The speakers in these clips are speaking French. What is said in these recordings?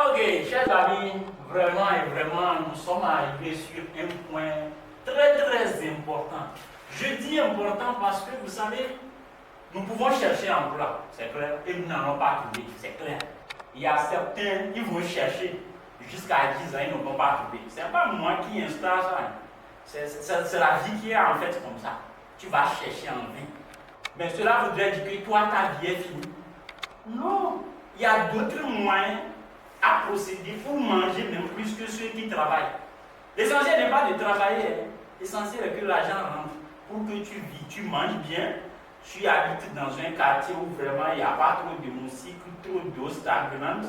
Ok, chers amis, vraiment et vraiment, nous sommes arrivés sur un point très très important. Je dis important parce que vous savez, nous pouvons chercher un emploi, c'est clair, et nous n'allons pas trouver, c'est clair. Il y a certains, ils vont chercher jusqu'à 10 ans, ils ne vont pas trouver. Ce n'est pas moi qui installe ça. C'est la vie qui est en fait comme ça. Tu vas chercher en vain. Mais cela voudrait dire que toi, ta vie est finie. Non, il y a d'autres moyens à procéder pour manger même plus que ceux qui travaillent. L'essentiel n'est pas de travailler, l'essentiel est que l'argent rentre pour que tu vis, tu manges bien, tu habites dans un quartier où vraiment il n'y a pas trop de moustiques, trop d'eau stagnante,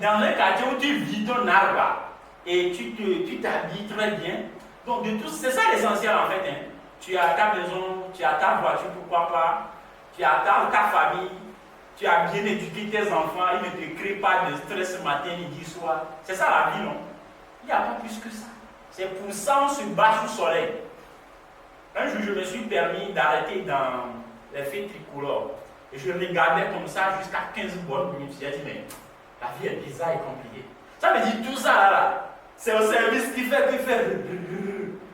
dans un quartier où tu vis ton arbre et tu t'habilles très bien. Donc de tout, c'est ça l'essentiel en fait. Hein. Tu as ta maison, tu as ta voiture, pourquoi pas, tu as ta famille. Tu as bien éduqué tes enfants, ils ne te créent pas de stress matin, midi, soir. C'est ça la vie, non? Il n'y a pas plus que ça. C'est pour ça qu'on se bat sous le soleil. Un jour, je me suis permis d'arrêter dans les feux tricolores. Et je regardais comme ça jusqu'à 15 bonnes minutes. J'ai dit, mais la vie est bizarre et compliquée. Ça veut dire tout ça là, c'est au service qui fait que fait.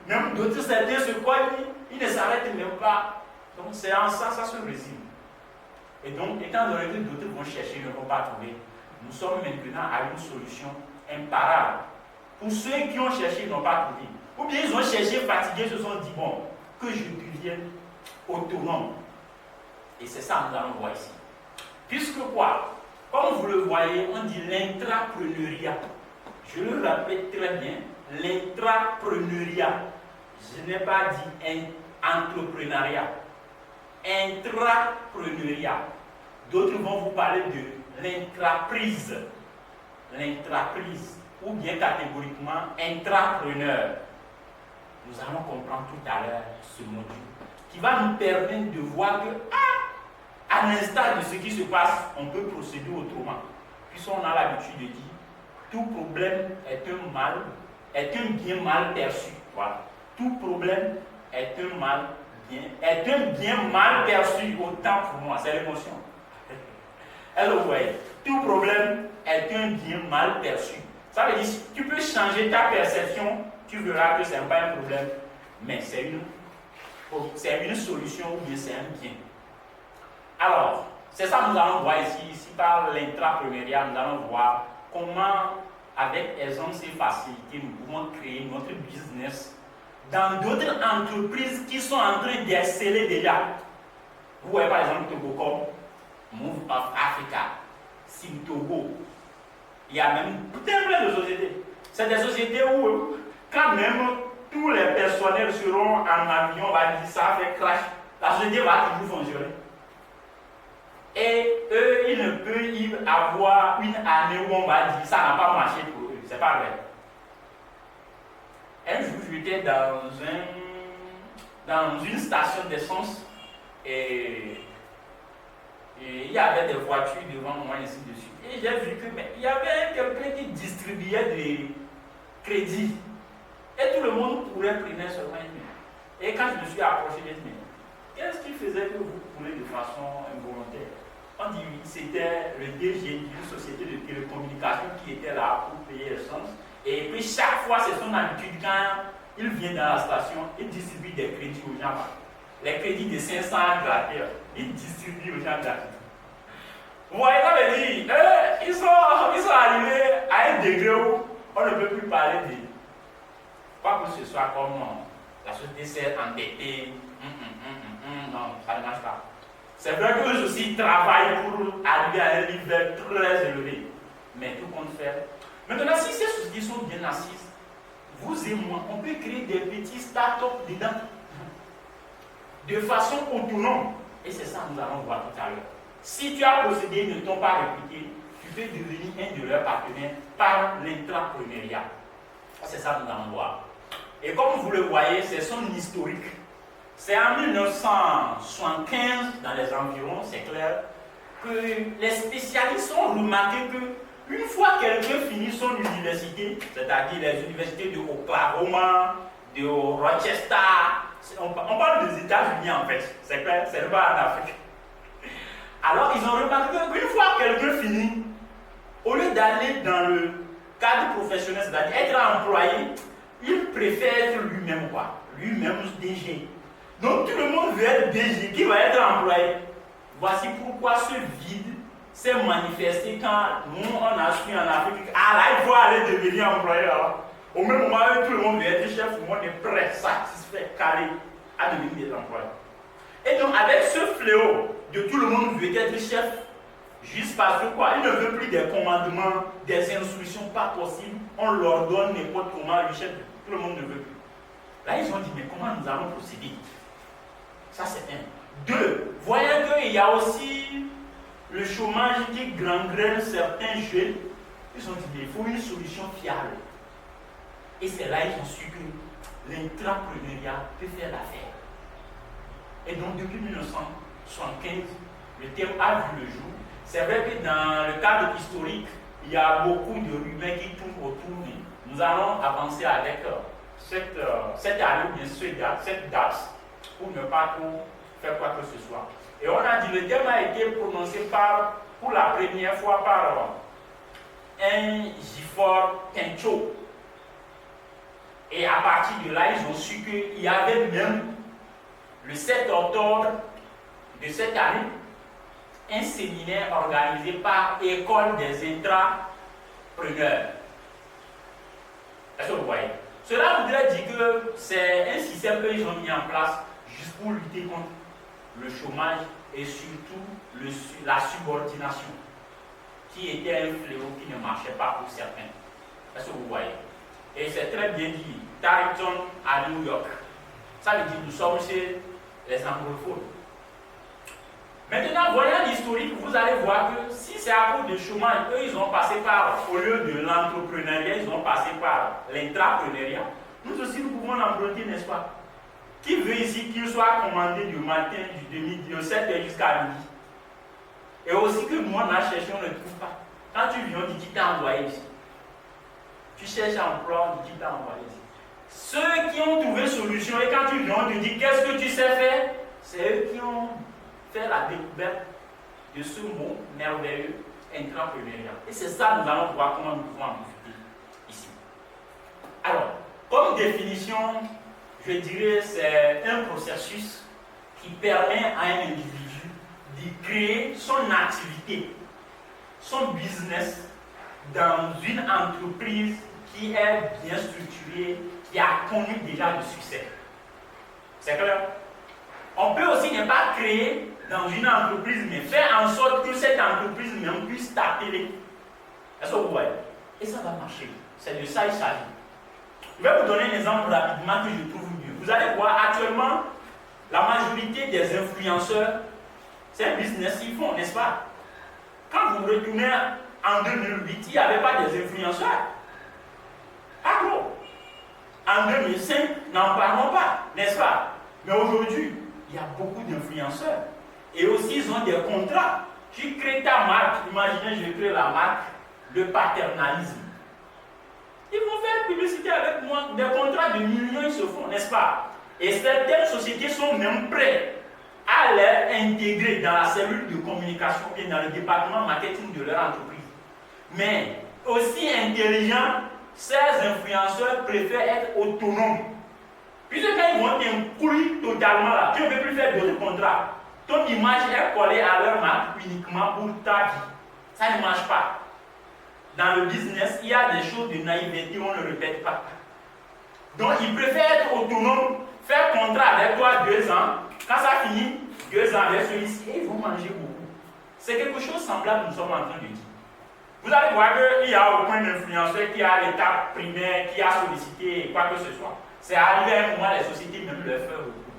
Même d'autres certains se croient, ils ne s'arrêtent même pas. Donc c'est en ça, ça se résume. Et donc, étant donné que d'autres vont chercher, ils ne vont pas trouver, nous sommes maintenant à une solution imparable. Pour ceux qui ont cherché, ils n'ont pas trouvé. Ou bien ils ont cherché, fatigués, se sont dit, bon, que je devienne autonome. Et c'est ça que nous allons voir ici. Puisque quoi? Comme vous le voyez, on dit l'intrapreneuriat. Je le répète très bien, l'intrapreneuriat. Je n'ai pas dit entrepreneuriat. Intrapreneuriat. D'autres vont vous parler de l'intraprise. L'intraprise. Ou bien catégoriquement intrapreneur. Nous allons comprendre tout à l'heure ce module qui va nous permettre de voir que, à l'instar de ce qui se passe, on peut procéder autrement. Puisqu'on a l'habitude de dire, tout problème est un mal, est un bien mal perçu. Voilà. Tout problème est un bien mal perçu, autant pour moi, c'est l'émotion. Alors, ouais, tout problème est un bien mal perçu. Ça veut dire, tu peux changer ta perception, tu verras que ce n'est pas un problème, mais c'est une solution ou bien c'est un bien. Alors, c'est ça que nous allons voir ici par l'intrapreneuriat, nous allons voir comment, avec aisance et facilité, nous pouvons créer notre business dans d'autres entreprises qui sont en train d'exceller déjà. Vous voyez par exemple Togocom, Move of Africa, Sim Togo. Il y a même plein de sociétés. C'est des sociétés où, quand même, tous les personnels seront en avion, on va dire ça fait crash, la société va toujours fonctionner. Et eux, il ne peut y avoir une année où on va dire ça n'a pas marché pour eux. C'est pas vrai. Un jour, j'étais dans une station d'essence et il y avait des voitures devant moi ainsi de suite. Et j'ai vu qu'il y avait quelqu'un qui distribuait des crédits. Et tout le monde prenait seulement une main. Et quand je me suis approché, j'ai dit, mais qu'est-ce qui faisait que vous coulez de façon involontaire? On dit oui, c'était le DG d'une société de télécommunications qui était là pour payer l'essence. Et puis chaque fois, c'est son habitude, quand il vient dans la station, il distribue des crédits aux gens. Les crédits de 500 gratteurs, il distribue aux gens gratuitement. Vous voyez, ça veut dire, ils sont arrivés à un degré où on ne peut plus parler de quoi que ce soit comme la société s'est endettée. Non, ça ne marche pas. C'est vrai qu'eux aussi travaillent pour arriver à un niveau très élevé. Mais tout compte fait. Maintenant, si ces sociétés sont bien assises, vous et moi, on peut créer des petits start-up dedans. De façon autonome. Et c'est ça que nous allons voir tout à l'heure. Si tu as procédé, ne t'ont pas répliqué, tu peux devenir un de leurs partenaires par l'intrapreneuriat. C'est ça que nous allons voir. Et comme vous le voyez, c'est son historique. C'est en 1975, dans les environs, c'est clair, que les spécialistes ont remarqué que une fois quelqu'un finit son université, c'est-à-dire les universités de Oklahoma, de Rochester, on parle des États-Unis en fait, c'est clair, c'est pas en Afrique. Alors ils ont remarqué qu'une fois quelqu'un finit, au lieu lieu d'aller dans le cadre professionnel, c'est-à-dire être employé, il préfère être lui-même quoi. Lui-même DG. Donc tout le monde veut être DG, qui va être employé. Voici pourquoi ce vide s'est manifesté quand nous on a su en Afrique, ah là il faut aller devenir employé là. Au même moment où tout le monde veut être chef, tout le monde est prêt, satisfait, calé à devenir employé. Et donc avec ce fléau de tout le monde veut être chef, juste parce que quoi, il ne veut plus des commandements, des instructions pas possibles, on leur donne n'importe comment le chef, tout le monde ne veut plus. Là ils ont dit mais comment nous allons procéder? Ça c'est un. Deux, voyant qu'il y a aussi le chômage qui gangrène certains jeunes, ils ont dit mais il faut une solution fiable. Et c'est là qu'ils ont su que l'intrapreneuriat peut faire l'affaire. Et donc depuis 1975, le terme a vu le jour. C'est vrai que dans le cadre historique, il y a beaucoup de rumeurs qui tournent autour. Nous allons avancer avec cette année ou bien cette date pour ne pas trop faire quoi que ce soit. Et on a dit le terme a été prononcé pour la première fois par un Gifford Pinchot. Et à partir de là, ils ont su qu'il y avait même le 7 octobre de cette année un séminaire organisé par École des intrapreneurs. Est-ce que vous voyez? Cela voudrait dire que c'est un système qu'ils ont mis en place juste pour lutter contre le chômage et surtout la subordination, qui était un fléau qui ne marchait pas pour certains. Est-ce que vous voyez? Et c'est très bien dit, Tarleton à New York. Ça veut dire que nous sommes chez les anglophones. Maintenant, voyant l'historique, vous allez voir que si c'est à cause du chômage, eux, ils ont passé par, au lieu de l'entrepreneuriat, ils ont passé par l'intrapreneuriat. Nous aussi, nous pouvons l'emprunter, n'est-ce pas? Qui veut ici qu'il soit commandé du matin, de 7h jusqu'à midi? Et aussi que nous, on a cherché, on ne trouve pas. Quand tu viens, on dit qui t'a envoyé ici. Tu cherches un emploi, on dit qui t'a envoyé ici. Ceux qui ont trouvé solution, et quand tu viens, on te dit qu'est-ce que tu sais faire, c'est eux qui ont fait la découverte de ce mot merveilleux, intrapreneuriat. Et c'est ça, nous allons voir comment nous pouvons en profiter ici. Alors, comme définition, je dirais c'est un processus qui permet à un individu de créer son activité, son business dans une entreprise qui est bien structurée, qui a connu déjà le succès. C'est clair? On peut aussi ne pas créer dans une entreprise, mais faire en sorte que cette entreprise même puisse t'appeler. Est-ce que vous voyez? Et ça va marcher. C'est de ça il s'agit. Je vais vous donner un exemple rapidement que je trouve mieux. Vous allez voir, actuellement, la majorité des influenceurs, c'est un business qu'ils font, n'est-ce pas? Quand vous retournez en 2008, il n'y avait pas des influenceurs. Pas trop. En 2005, n'en parlons pas, n'est-ce pas? Mais aujourd'hui, il y a beaucoup d'influenceurs. Et aussi, ils ont des contrats. Tu crées ta marque. Imaginez, je crée la marque de paternalisme. Ils vont faire publicité avec moi. Des contrats de millions ils se font, n'est-ce pas? Et certaines sociétés sont même prêtes à les intégrer dans la cellule de communication et dans le département marketing de leur entreprise. Mais aussi intelligents, ces influenceurs préfèrent être autonomes. Puisque quand ils vont t'inclure totalement là, tu ne peux plus faire d'autres contrats. Ton image est collée à leur marque uniquement pour ta vie. Ça ne marche pas. Dans le business, il y a des choses de naïveté, on ne répète pas. Donc, ils préfèrent être autonomes, faire contrat avec toi 2 ans. Quand ça finit, 2 ans avec celui-ci, et ils vont manger beaucoup. C'est quelque chose de semblable que nous sommes en train de dire. Vous allez voir qu'il n'y a aucun influenceur qui a l'étape primaire, qui a sollicité quoi que ce soit. C'est arrivé à un moment, les sociétés même le font beaucoup.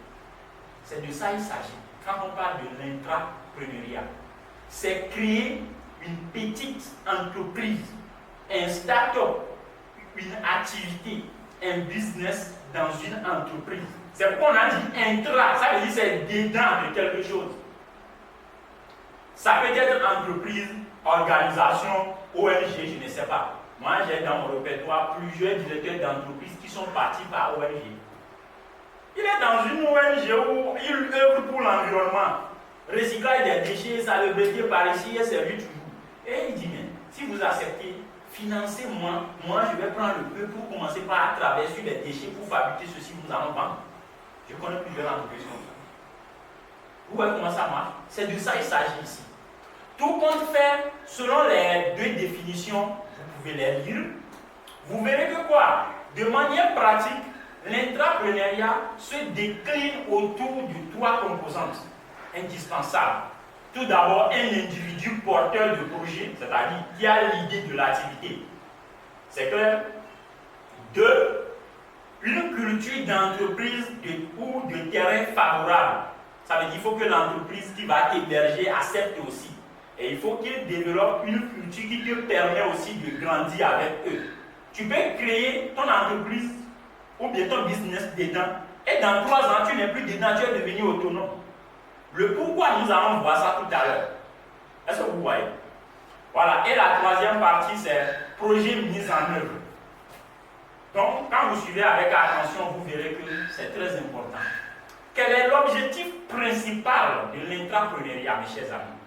C'est de ça qu'il s'agit. Quand on parle de l'intrapreneuriat, c'est créer une petite entreprise, un start-up, une activité, un business dans une entreprise. C'est pourquoi on a dit intra, ça veut dire c'est dedans de quelque chose. Ça peut être entreprise, organisation, ONG, je ne sais pas. Moi, j'ai dans mon répertoire plusieurs directeurs d'entreprises qui sont partis par ONG. Il est dans une ONG où il œuvre pour l'environnement. Recyclage des déchets, salubrité par ici, et c'est lui toujours. Et il dit, mais si vous acceptez, financez-moi, moi je vais prendre le peu pour commencer par travailler sur les déchets pour fabriquer ceci, nous allons vendre. Je connais plusieurs entreprises comme ça. Vous voyez comment ça marche? C'est de ça qu'il s'agit ici. Tout compte fait, selon les deux définitions, vous pouvez les lire. Vous verrez que quoi? De manière pratique, l'intrapreneuriat se décline autour de trois composantes indispensables. Tout d'abord, un individu porteur de projet, c'est-à-dire qui a l'idée de l'activité. C'est clair? Deux, une culture d'entreprise ou de terrain favorable. Ça veut dire qu'il faut que l'entreprise qui va t'héberger accepte aussi. Et il faut qu'il développe une culture qui te permet aussi de grandir avec eux. Tu peux créer ton entreprise ou bien ton business dedans. Et dans 3 ans, tu n'es plus dedans, tu es devenu autonome. Le pourquoi, nous allons voir ça tout à l'heure. Est-ce que vous voyez? Voilà. Et la troisième partie, c'est projet mis en œuvre. Donc, quand vous suivez avec attention, vous verrez que c'est très important. Quel est l'objectif principal de l'intrapreneuriat, mes chers amis?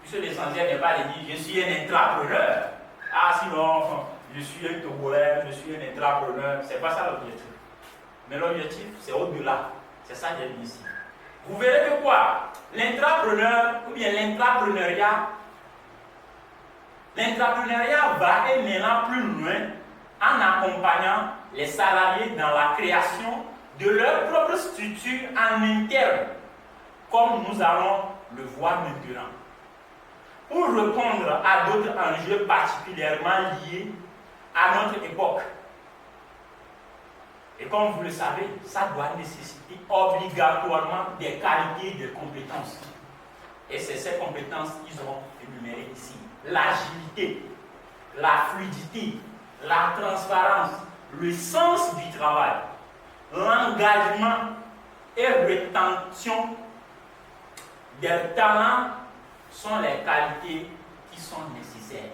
Puisque l'essentiel n'est pas de dire je suis un intrapreneur. Ah, sinon, je suis un togolais, je suis un intrapreneur. Ce n'est pas ça l'objectif. Mais l'objectif, c'est au-delà. C'est ça que j'ai dit ici. Vous verrez que quoi? L'intrapreneur, ou bien l'intrapreneuriat va aller maintenant plus loin en accompagnant les salariés dans la création de leur propre structure en interne, comme nous allons le voir maintenant. Pour répondre à d'autres enjeux particulièrement liés à notre époque. Et comme vous le savez, ça doit nécessiter obligatoirement des qualités et des compétences. Et c'est ces compétences qu'ils ont énumérées ici. L'agilité, la fluidité, la transparence, le sens du travail, l'engagement et rétention des talents sont les qualités qui sont nécessaires.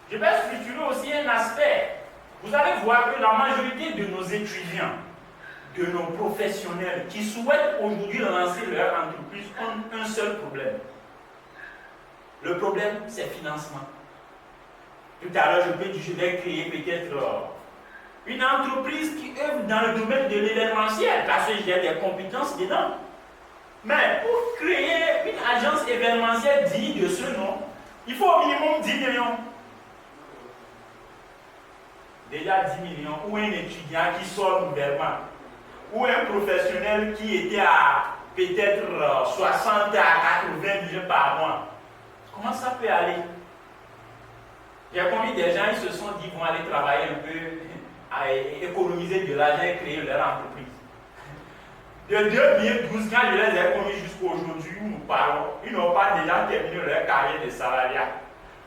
Je vais structurer aussi un aspect. Vous allez voir que la majorité de nos étudiants, de nos professionnels qui souhaitent aujourd'hui lancer leur entreprise ont un seul problème. Le problème, c'est le financement. Tout à l'heure, je vais créer peut-être une entreprise qui œuvre dans le domaine de l'événementiel, parce que j'ai des compétences dedans. Mais pour créer une agence événementielle digne de ce nom, il faut au minimum 10 millions. Déjà 10 millions, ou un étudiant qui sort nouvellement, ou un professionnel qui était à peut-être 60 à 80 millions par mois. Comment ça peut aller? J'ai connu des gens, ils se sont dit, vont aller travailler un peu, à économiser de l'argent et créer leur entreprise. De 2012, quand je les ai connus jusqu'à aujourd'hui, où nous parlons, ils n'ont pas déjà terminé leur carrière de salariat.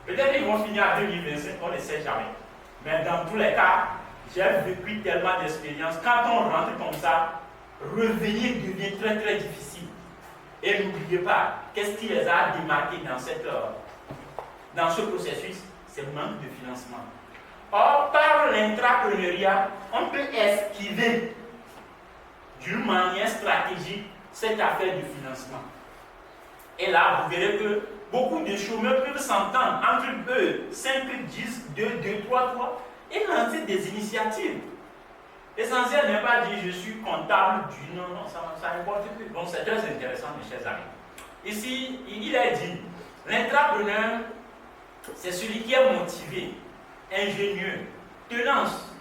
Peut-être qu'ils vont finir en 2025, on ne sait jamais. Mais dans tous les cas, j'ai vécu tellement d'expérience. Quand on rentre comme ça, revenir devient très très difficile. Et n'oubliez pas, qu'est-ce qui les a démarqués dans ce processus? C'est le manque de financement. Or, par l'intrapreneuriat, on peut esquiver d'une manière stratégique cette affaire de financement. Et là, vous verrez que beaucoup de chômeurs peuvent s'entendre entre eux, 5, 10, 2, 2, 3, 3, et lancer des initiatives. L'essentiel n'est pas de dire je suis comptable du non, non, ça n'importe plus. Donc c'est très intéressant, mes chers amis. Ici, il est dit, l'intrapreneur, c'est celui qui est motivé, ingénieux, tenace,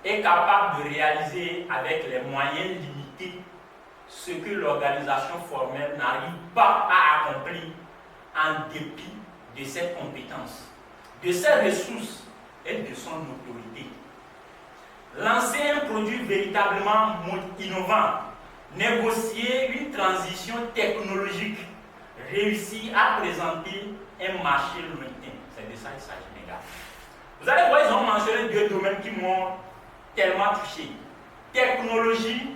est capable de réaliser avec les moyens limités ce que l'organisation formelle n'arrive pas à accomplir en dépit de ses compétences, de ses ressources et de son autorité. Lancer un produit véritablement innovant, négocier une transition technologique, réussir à présenter un marché lointain. C'est de ça qu'il s'agit, les gars. Vous allez voir, ils ont mentionné 2 domaines qui m'ont tellement touché. Technologie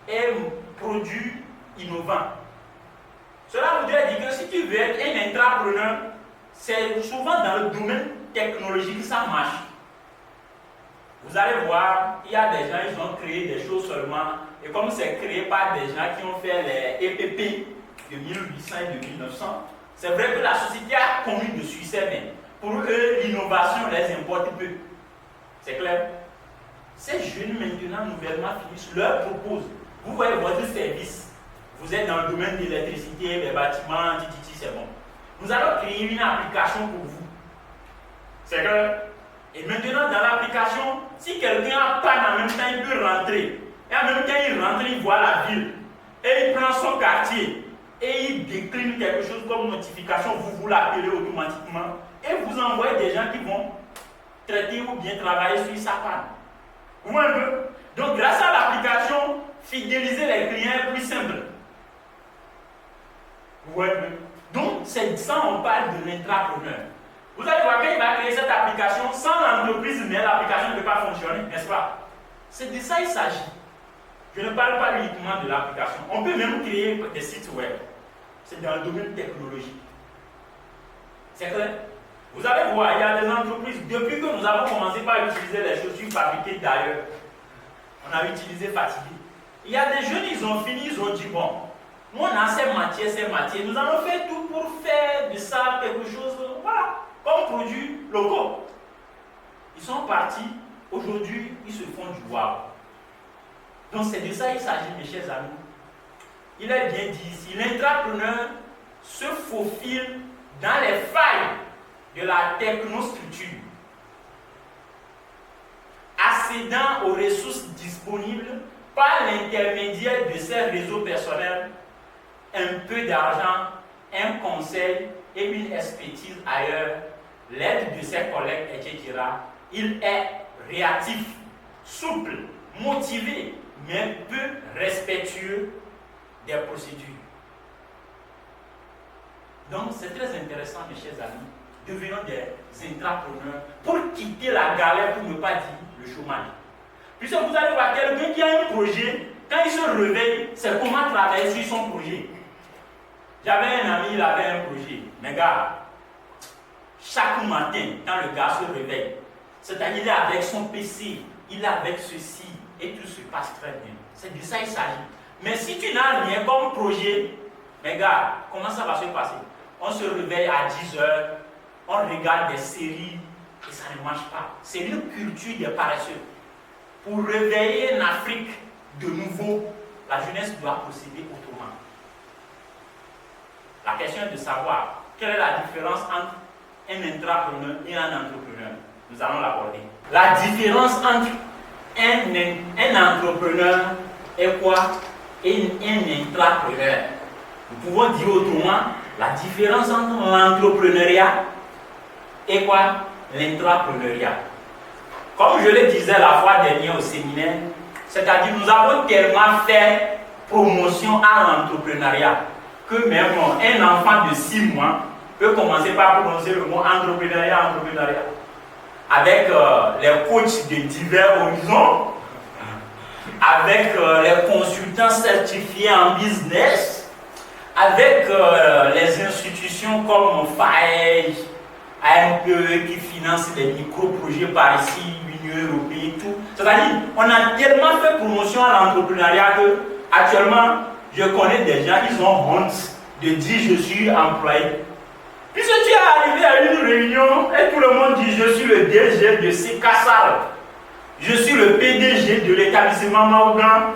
et produits innovants. Cela voudrait dire que si tu veux être un intrapreneur, c'est souvent dans le domaine technologique que ça marche. Vous allez voir, il y a des gens, ils ont créé des choses seulement, et comme c'est créé par des gens qui ont fait les EPP de 1800 et de 1900, C'est vrai que la société a commis de succès, mais pour eux, l'innovation les importe peu. C'est clair? Ces jeunes maintenant, nouvellement finissent, leur proposent. Vous voyez votre service, vous êtes dans le domaine de l'électricité, les bâtiments, c'est bon. Nous allons créer une application pour vous. C'est clair? Et maintenant, dans l'application, si quelqu'un a panne en même temps, il peut rentrer. Et en même temps, il rentre, il voit la ville. Et il prend son quartier. Et il décline quelque chose comme notification. Vous l'appelez automatiquement. Et vous envoyez des gens qui vont traiter ou bien travailler sur sa panne. Vous voyez un peu? Donc, grâce à l'application, fidéliser les clients est plus simple. Vous voyez un peu? Donc, c'est ça, on parle de l'intrapreneur. Vous allez voir, quand il va créer cette application, sans l'entreprise, mais l'application ne peut pas fonctionner, n'est-ce pas? C'est de ça qu'il s'agit. Je ne parle pas uniquement de l'application. On peut même créer des sites web. C'est dans le domaine technologique. C'est clair? Vous allez voir, il y a des entreprises, depuis que nous avons commencé par utiliser les chaussures fabriquées d'ailleurs, on a utilisé Fatigué. Il y a des jeunes, ils ont fini, ils ont dit, bon, nous on a ces matières, nous allons faire tout pour faire de ça quelque chose, voilà, comme produits locaux. Ils sont partis, aujourd'hui, ils se font du wow. Donc c'est de ça qu'il s'agit, mes chers amis. Il est bien dit ici, l'intrapreneur se faufile dans les failles de la technostructure, accédant aux ressources disponibles par l'intermédiaire de ses réseaux personnels, un peu d'argent, un conseil et une expertise ailleurs, l'aide de ses collègues, etc. Il est réactif, souple, motivé, mais peu respectueux des procédures. Donc c'est très intéressant, mes chers amis. Devenons des intrapreneurs pour quitter la galère, pour ne pas dire le chômage. Puisque vous allez voir quelqu'un qui a un projet, quand il se réveille, c'est comment travailler sur son projet. J'avais un ami, il avait un projet. Mais gars, chaque matin, quand le gars se réveille, c'est-à-dire il est avec son PC, il est avec ceci, et tout se passe très bien. C'est de ça qu'il s'agit. Mais si tu n'as rien comme projet, mais gars, comment ça va se passer? On se réveille à 10 heures, on regarde des séries et ça ne marche pas. C'est une culture des paresseux. Pour réveiller une Afrique de nouveau, la jeunesse doit procéder autrement. La question est de savoir quelle est la différence entre un intrapreneur et un entrepreneur. Nous allons l'aborder. La différence entre un entrepreneur et quoi? Et un intrapreneur. Nous pouvons dire autrement, la différence entre l'entrepreneuriat et quoi? L'intrapreneuriat. Comme je le disais la fois dernière au séminaire, c'est-à-dire nous avons tellement fait promotion à l'entrepreneuriat que même un enfant de 6 mois peut commencer par prononcer le mot entrepreneuriat. Avec les coachs de divers horizons, avec les consultants certifiés en business, avec les institutions comme FAEG, AMPE qui financent des micro-projets par ici, l'Union européenne, tout. C'est-à-dire, on a tellement fait promotion à l'entrepreneuriat que actuellement, je connais des gens, ils ont honte de dire je suis employé. Puisque tu es arrivé à une réunion et tout le monde dit je suis le DG de CKSAL, je suis le PDG de l'établissement Maougan,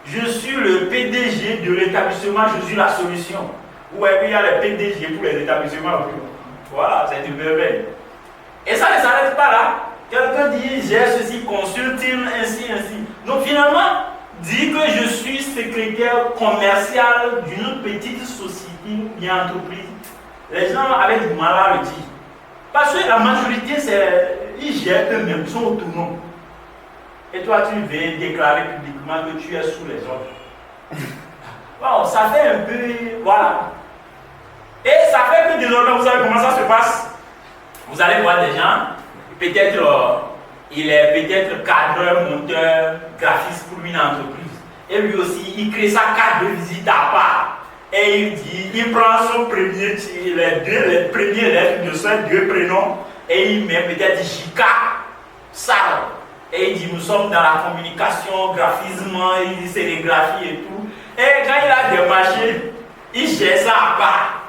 je suis le PDG de l'établissement Je suis la solution. Ou est-ce qu'il y a les PDG pour les établissements? Voilà, c'est une merveille. Et ça ne s'arrête pas là. Quelqu'un dit j'ai ceci, consulting, ainsi. Donc finalement, dit que je suis secrétaire commercial d'une petite société ou entreprise. Les gens avec du mal à le dire. Parce que la majorité, ils gèrent eux-mêmes, ils sont autonomes. Et toi, tu veux déclarer publiquement que tu es sous les ordres. Bon, ça fait un peu. Voilà. Et ça fait que désormais, vous savez comment ça se passe? Vous allez voir des gens, peut-être il est peut-être cadreur, monteur, graphiste pour une entreprise. Et lui aussi, il crée sa carte de visite à part. Et il dit, il prend son premier, les premières lettres de ses 2 prénoms, et il met peut-être JK, Sal. Et il dit, nous sommes dans la communication, graphisme, il dit sérigraphie et tout. Et quand il a démarché, il gère ça à part.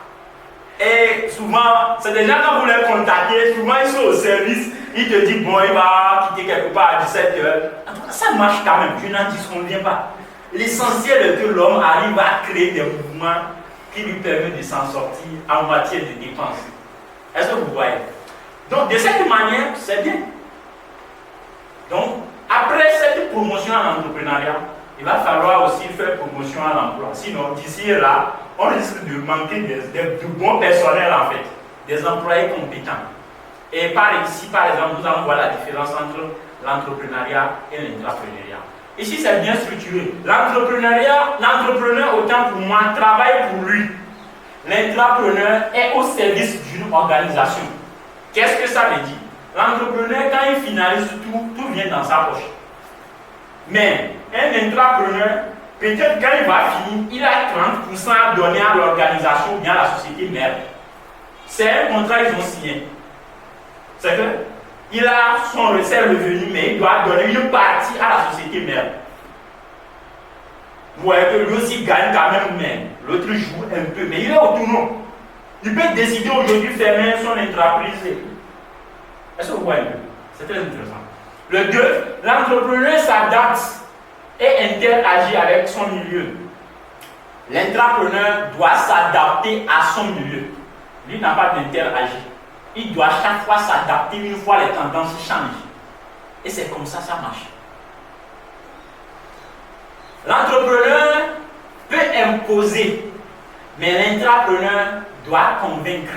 Et souvent, c'est des gens quand vous les contactez, souvent ils sont au service, ils te disent bon, il va quitter quelque part à 17h. En tout cas, ça marche quand même, je n'en disconviens pas. L'essentiel est que l'homme arrive à créer des mouvements qui lui permettent de s'en sortir en matière de dépenses. Est-ce que vous voyez? Donc, de cette manière, c'est bien. Donc, après cette promotion à l'entrepreneuriat, il va falloir aussi faire promotion à l'emploi. Sinon, d'ici et là, on risque de manquer de bons personnels en fait, des employés compétents. Et ici, par exemple, nous allons voir la différence entre l'entrepreneuriat et l'intrapreneuriat. Ici, c'est bien structuré. L'entrepreneur, autant pour moi, travaille pour lui. L'intrapreneur est au service d'une organisation. Qu'est-ce que ça veut dire? L'entrepreneur, quand il finalise tout vient dans sa poche. Mais un intrapreneur, peut-être quand il va finir, il a 30% à donner à l'organisation ou bien à la société mère. C'est un contrat qu'ils ont signé. C'est que il a son revenu, mais il doit donner une partie à la société mère. Vous voyez que lui aussi gagne quand même, mais l'autre joue un peu, mais il est autonome. Il peut décider aujourd'hui de fermer son entreprise. Est-ce que vous voyez? C'est très intéressant. Le 2, l'entrepreneur s'adapte et interagit avec son milieu. L'entrepreneur doit s'adapter à son milieu. Lui n'a pas d'interagir. Il doit chaque fois s'adapter une fois les tendances changent. Et c'est comme ça marche. L'entrepreneur peut imposer, mais l'intrapreneur doit convaincre.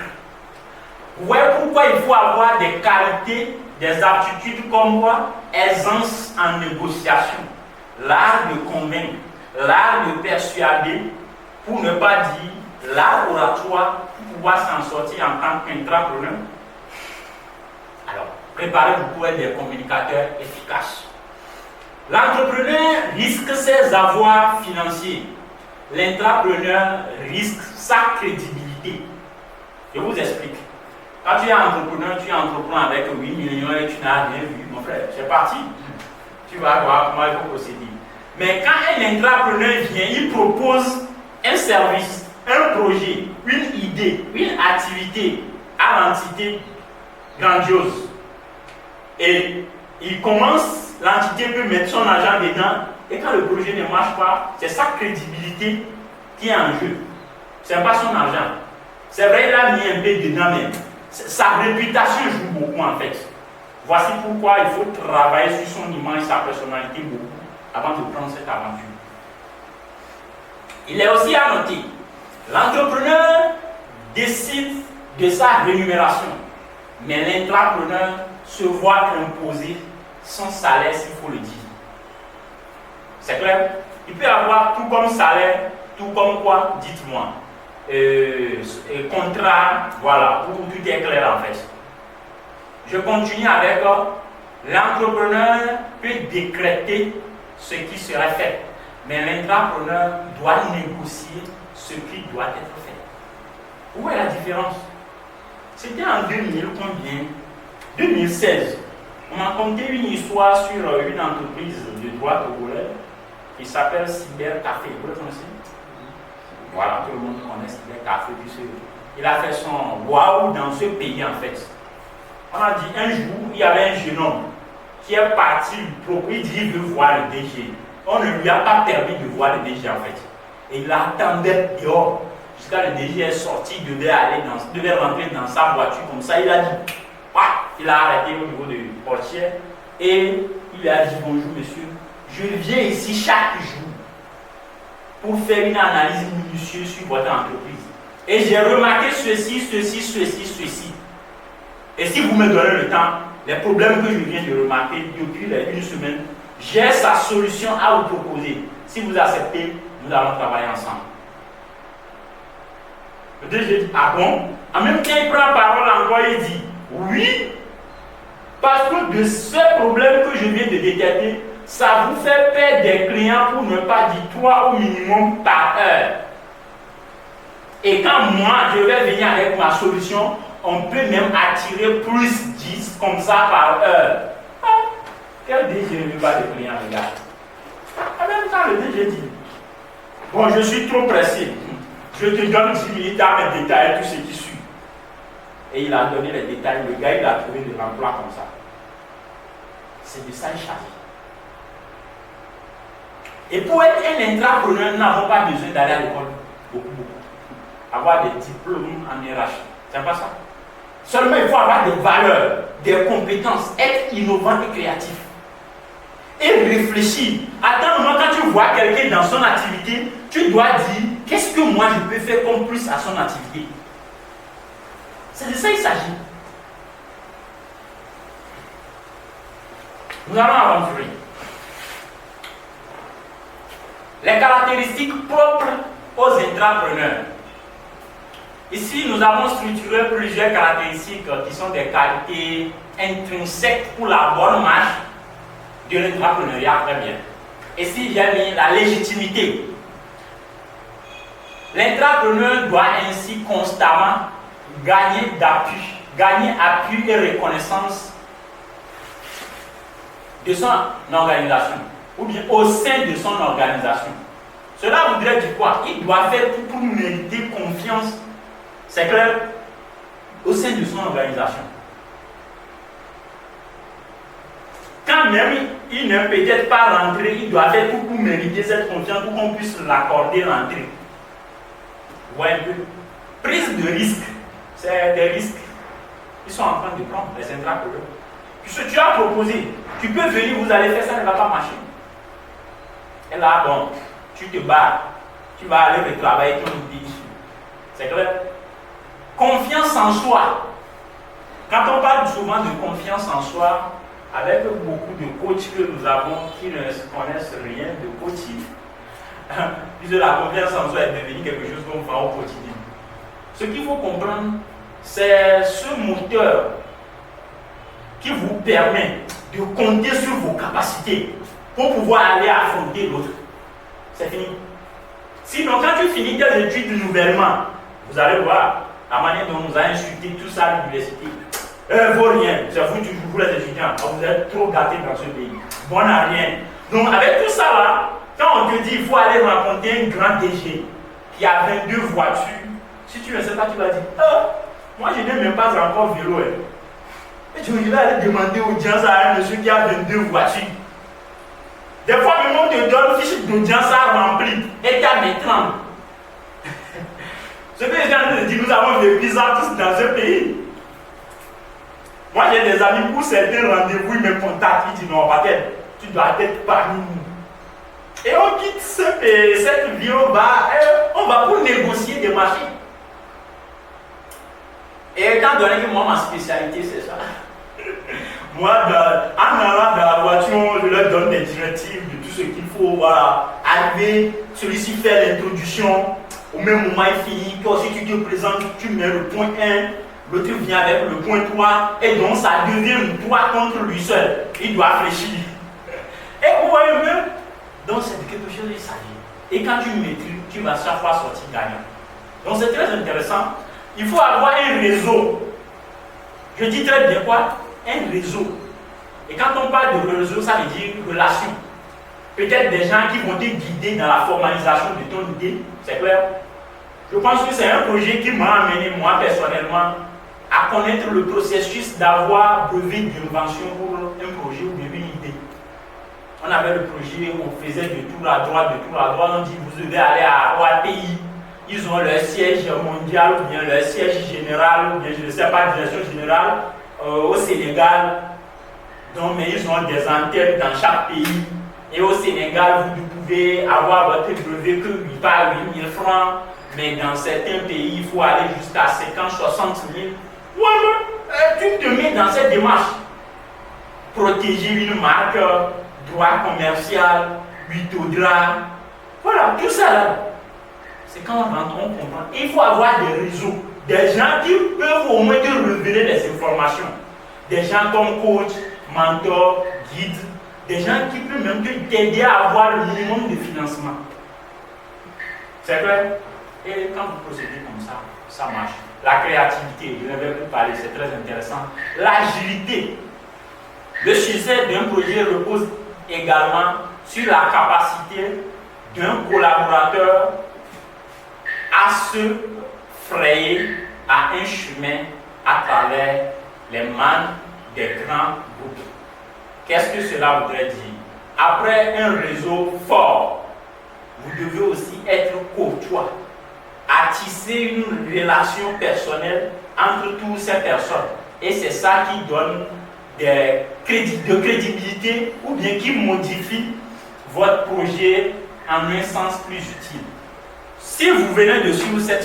Vous voyez pourquoi il faut avoir des qualités, des aptitudes comme quoi? Aisance en négociation, l'art de convaincre, l'art de persuader, pour ne pas dire l'art oratoire, pour pouvoir s'en sortir en tant qu'intrapreneur. Alors, préparez-vous pour être des communicateurs efficaces. L'entrepreneur risque ses avoirs financiers. L'intrapreneur risque sa crédibilité. Je vous explique. Quand tu es entrepreneur, tu entreprends avec 8 millions et tu n'as rien vu, mon frère, c'est parti. Tu vas voir comment il faut procéder. Mais quand un entrepreneur vient, il propose un service, un projet, une idée, une activité à l'entité grandiose. Et il commence, l'entité peut mettre son argent dedans, et quand le projet ne marche pas, c'est sa crédibilité qui est en jeu. Ce n'est pas son argent. C'est vrai, il a mis un peu dedans, mais sa réputation joue beaucoup en fait. Voici pourquoi il faut travailler sur son image, sa personnalité beaucoup, avant de prendre cette aventure. Il est aussi à noter, l'entrepreneur décide de sa rémunération, mais l'intrapreneur se voit imposer son salaire s'il faut le dire. C'est clair? Il peut avoir tout comme salaire, tout comme quoi? Dites-moi. Contrat, voilà, où tout est clair en fait. Je continue avec l'entrepreneur peut décréter ce qui serait fait, mais l'intrapreneur doit négocier ce qui doit être fait. Où est la différence? C'était en 2000 combien? 2016. On m'a conté une histoire sur une entreprise de droit togolais qui s'appelle Cybercafé. Vous le connaissez? Voilà, tout le monde connaît Cybercafé. Il a fait son waouh dans ce pays en fait. On a dit un jour, il y avait un jeune homme qui est parti, il dit qu'il veut voir le DG. On ne lui a pas permis de voir le DG en fait. Et il attendait dehors jusqu'à le DG est sorti, il devait rentrer dans sa voiture comme ça. Il a dit, il a arrêté au niveau de portière et il a dit bonjour monsieur, je viens ici chaque jour pour faire une analyse minutieuse sur votre entreprise. Et j'ai remarqué ceci. Et si vous me donnez le temps, les problèmes que je viens de remarquer depuis une semaine, j'ai sa solution à vous proposer. Si vous acceptez, nous allons travailler ensemble. Le DG dit, ah bon? En même temps, il prend parole encore et dit, oui, parce que de ces problèmes que je viens de détecter, ça vous fait perdre des clients pour ne pas dire 3 au minimum par heure. Et quand moi, je vais venir avec ma solution, on peut même attirer plus 10 comme ça par heure. Quel DG ne veut pas de clients, regarde. En même temps, le DG dit, bon, je suis trop pressé. Je te donne 10 minutes à me détailler tout ce qui suit. Et il a donné les détails. Le gars, il a trouvé de l'emploi comme ça. C'est de ça il s'agit. Et pour être un intrapreneur, nous n'avons pas besoin d'aller à l'école. Beaucoup. Avoir des diplômes en RH. C'est pas ça. Seulement, il faut avoir des valeurs, des compétences, être innovant et créatif. Et réfléchir. À un moment, quand tu vois quelqu'un dans son activité, tu dois dire, qu'est-ce que moi je peux faire comme plus à son activité? C'est de ça qu'il s'agit. Nous allons aventurer. Les caractéristiques propres aux intrapreneurs. Ici, nous avons structuré plusieurs caractéristiques qui sont des qualités intrinsèques pour la bonne marche de l'entrepreneuriat. Très bien. Ici, il y a mis la légitimité. L'entrepreneur doit ainsi constamment gagner appui et reconnaissance de son organisation, ou bien au sein de son organisation. Cela voudrait dire quoi? Il doit faire tout pour mériter confiance, c'est clair, au sein de son organisation. Quand même il n'est peut-être pas rentré, il doit faire tout pour mériter cette confiance, pour qu'on puisse l'accorder l'entrée. Vous voyez un peu? Prise de risque, c'est des risques qu'ils sont en train de prendre, les intrapreneurs. Puisque tu as proposé, tu peux venir, vous allez faire ça, ça ne va pas marcher. Et là, bon, tu te bats, tu vas aller retravailler ton idée. C'est clair? Confiance en soi. Quand on parle souvent de confiance en soi, avec beaucoup de coachs que nous avons qui ne connaissent rien de coaching, puisque la confiance en soi est devenue quelque chose qu'on fait au quotidien. Ce qu'il faut comprendre, c'est ce moteur qui vous permet de compter sur vos capacités pour pouvoir aller affronter l'autre. C'est fini. Sinon, quand tu finis tes études nouvellement, vous allez voir la manière dont on nous a insulté tout ça à l'université. Vaut rien, c'est vous les étudiants, vous êtes trop gâtés dans ce pays. Bon à rien. Donc, avec tout ça là, quand on te dit qu'il faut aller rencontrer un grand DG qui a 22 voitures, si tu ne sais pas, tu vas dire, moi je n'ai même pas encore vélo. Et tu vais aller demander audience à un monsieur qui a 22 voitures. Des fois, même on te donne fiche d'audience à remplir et tu as mes 30. Ce que les gens disent, nous avons des bizarres tous dans ce pays. Moi, j'ai des amis pour certains rendez-vous, ils me contactent, ils disent non, Patel, tu dois être parmi nous. Et on quitte cette vie, on va pour négocier des marchés. Et étant donné que moi, ma spécialité, c'est ça. Moi, en allant dans la voiture, je leur donne des directives de tout ce qu'il faut. Voilà. Arriver, celui-ci fait l'introduction, au même moment il finit. Toi aussi, tu te présentes, tu mets le point 1. L'autre vient avec le point 3, et donc ça devient 3 contre lui seul. Il doit réfléchir. Et vous voyez même, donc c'est quelque chose qui s'agit. Et quand tu maîtrises, tu vas chaque fois sortir gagnant. Donc c'est très intéressant. Il faut avoir un réseau. Je dis très bien quoi? Un réseau. Et quand on parle de réseau, ça veut dire relation. Peut-être des gens qui vont te guider dans la formalisation de ton idée. C'est clair? Je pense que c'est un projet qui m'a amené, moi personnellement, à connaître le processus d'avoir brevet d'invention pour un projet ou une idée. On avait le projet où on faisait de tout à droite, on dit vous devez aller à OAPI, ils ont leur siège mondial ou bien leur siège général, ou bien je ne sais pas, direction générale au Sénégal. Donc, mais ils ont des antennes dans chaque pays. Et au Sénégal, vous pouvez avoir votre brevet que 8 par 8 000 francs, mais dans certains pays, il faut aller jusqu'à 50, 60 000. Voilà, tu te mets dans cette démarche. Protéger une marque, droit commercial, 8 au drap. Voilà, tout ça là. C'est quand on rentre, on comprend. Il faut avoir des réseaux, des gens qui peuvent au moins te révéler des informations. Des gens comme coach, mentor, guide, des gens qui peuvent même t'aider à avoir le minimum de financement. C'est clair? Et quand vous procédez comme ça marche. La créativité, je vais vous parler, c'est très intéressant. L'agilité. Le succès d'un projet repose également sur la capacité d'un collaborateur à se frayer à un chemin à travers les membres des grands groupes. Qu'est-ce que cela voudrait dire? Après un réseau fort, vous devez aussi être courtois, à tisser une relation personnelle entre toutes ces personnes. Et c'est ça qui donne de crédibilité ou bien qui modifie votre projet en un sens plus utile. Si vous venez de suivre ce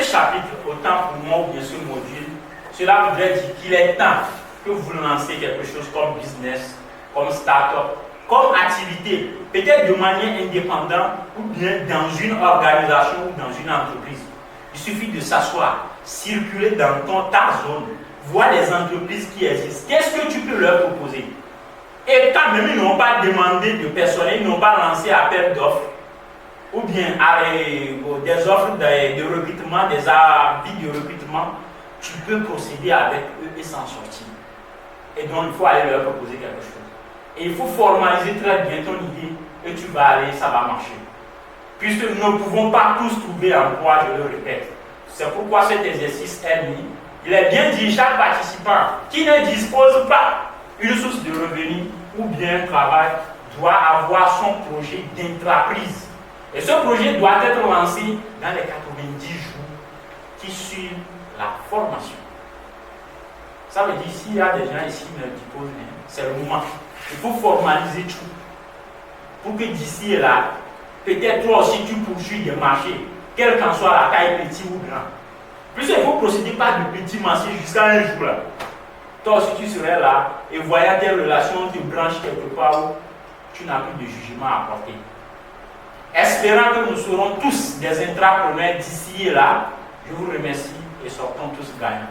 chapitre, autant pour moi ou bien ce module, cela voudrait dire qu'il est temps que vous lancez quelque chose comme business, comme start-up, comme activité, peut-être de manière indépendante ou bien dans une organisation ou dans une entreprise. Il suffit de s'asseoir, circuler dans ta zone, voir les entreprises qui existent. Qu'est-ce que tu peux leur proposer? Et quand même ils n'ont pas demandé de personnel, ils n'ont pas lancé appel d'offres, ou bien des offres de recrutement, des avis de recrutement, tu peux procéder avec eux et s'en sortir. Et donc il faut aller leur proposer quelque chose. Et il faut formaliser très bien ton idée et tu vas aller, ça va marcher. Puisque nous ne pouvons pas tous trouver emploi, je le répète. C'est pourquoi cet exercice est mis. Il est bien dit, chaque participant qui ne dispose pas une source de revenus ou bien travail doit avoir son projet d'entreprise. Et ce projet doit être lancé dans les 90 jours qui suivent la formation. Ça veut dire, s'il y a des gens ici qui ne disposent rien, c'est le moment. Il faut formaliser tout. Pour que d'ici et là, peut-être toi aussi tu poursuis des marchés, quelle qu'en soit la taille, petit ou grand. Plus il faut procéder par de petits marchés jusqu'à un jour là. Toi aussi tu serais là et voyant tes relations te branchent quelque part où tu n'as plus de jugement à porter. Espérant que nous serons tous des intrapreneurs d'ici et là, je vous remercie et sortons tous gagnants.